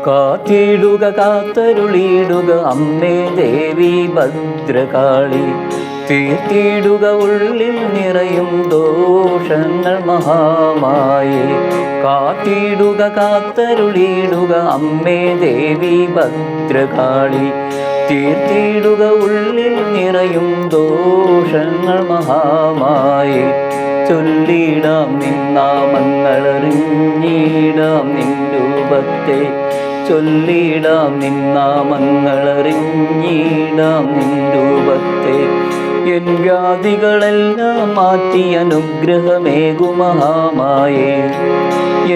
കാത്തിടുക കാത്തരുളിയിടുക അമ്മേ ദേവി ഭദ്രകാളി, തീർത്തിടുക ഉള്ളിൽ നിറയും ദോഷങ്ങൾ മഹാമായേ. കാത്തിടുക കാത്തരുളിയിടുക അമ്മേ ദേവി ഭദ്രകാളി, തീർത്തിടുക ഉള്ളിൽ നിറയും ദോഷങ്ങൾ മഹാമായേ. ചൊല്ലിടാം നിന്നാമങ്ങളറിഞ്ഞിടാം നിൻ രൂപത്തെ, ചൊല്ലിടാം നിന്നാമങ്ങളറിഞ്ഞിടാം നിൻ രൂപത്തെ. എൻ വ്യാധികളെല്ലാം മാറ്റി അനുഗ്രഹമേകു മഹാമായേ,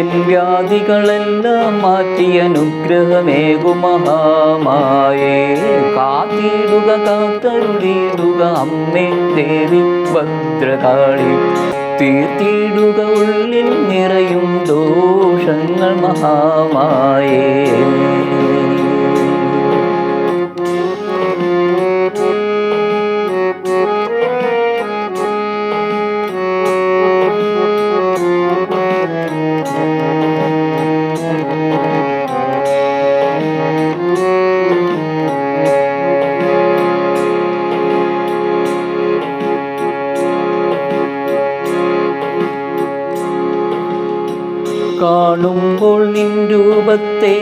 എൻ വ്യാധികളെല്ലാം മാറ്റി അനുഗ്രഹമേകു മഹാമായേ. കാത്തിടുക കാത്തരുളിയിടുക അമ്മേ ദേവി ഭദ്രകാളി, തീർത്തിടുക ഉള്ളിൽ നിറയും ദോഷങ്ങൾ മഹാമായേ. കാണുമ്പോൾ നിൻ രൂപത്തെ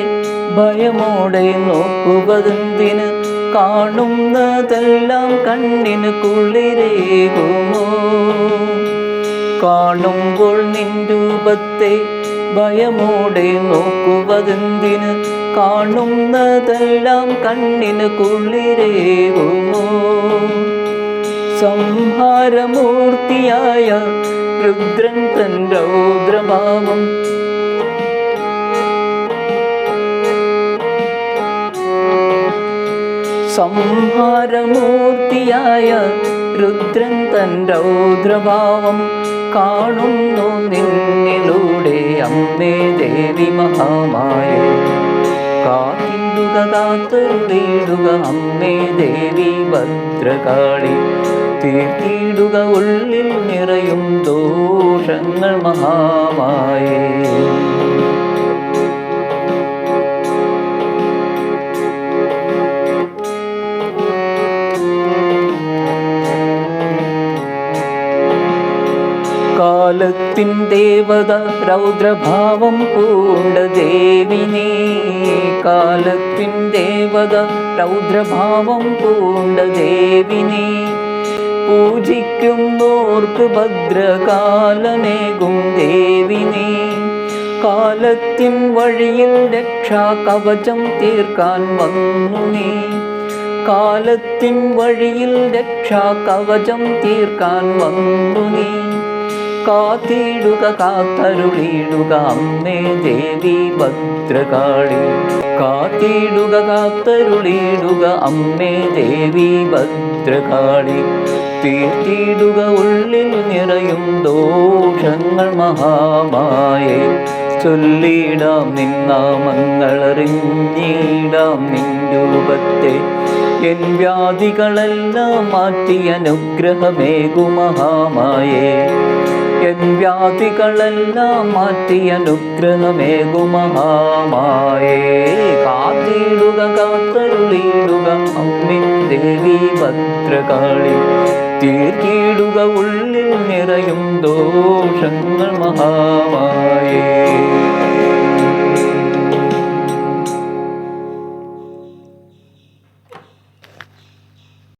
ഭയമോടെ നോക്കുവതെന്തിന്, കാണുന്നതെല്ലാം കണ്ണിന് കുളിരേകുമോ. കാണുമ്പോൾ നിൻ രൂപത്തെ ഭയമോടെ നോക്കുവതെന്തിന്, കാണുന്നതെല്ലാം കണ്ണിന് കുളിരേകുമോ. സംഹാരമൂർത്തിയായ രുദ്രൻ തൻ രൗദ്രഭാവം, സംഹാരമൂർത്തിയായ രുദ്രൻ തൻ രൗദ്രഭാവം കാണുന്നു നിന്നിലൂടെ അമ്മേ ദേവി മഹാമായേ. കാത്തിടുക കാത്തരുളിയിടുക അമ്മേ ദേവി ഭദ്രകാളി, തീർത്തിടുക ഉള്ളിൽ നിറയും ദോഷങ്ങൾ മഹാമായേ. കാലത്തിൻ ദേവത രൗദ്രഭാവം പൂണ്ട ദേവിനീ, കാലത്തിൻ ദേവത രൗദ്രഭാവം പൂണ്ട ദേവിനീ. പൂജിക്കുന്നോർക്ക് ഭദ്രകാലമേകും ദേവിനീ. കാലത്തിൻ വഴിയിൽ രക്ഷാ കവചം തീർക്കാൻ വന്നു നീ, കാലത്തിൻ വഴിയിൽ രക്ഷാ കവചം തീർക്കാൻ വന്നു നീ. കാത്തിടുക കാത്തരുളിയിടുക അമ്മേ ദേവി ഭദ്രകാളി, കാത്തിടുക കാത്തരുളിയിടുക അമ്മേ ദേവി ഭദ്രകാളി, തീർത്തിടുക ഉള്ളിൽ നിറയും ദോഷങ്ങൾ മഹാമായേ. ചൊല്ലിടാം നിന്നാമങ്ങളറിഞ്ഞിടാം നിൻ രൂപത്തെ, എൻ വ്യാധികളെല്ലാം മാറ്റി അനുഗ്രഹമേകു മഹാമായേ. എൻ വ്യാധികളെല്ലാം മാറ്റി അനുഗ്രഹമേകു മഹാമായേ. കാത്തിടുക കാത്തരുളിയിടുക അമ്മേ ദേവി ഭദ്രകാളി, തീർത്തിടുക ഉള്ളിൽ നിറയും ദോഷങ്ങൾ മഹാമായേ.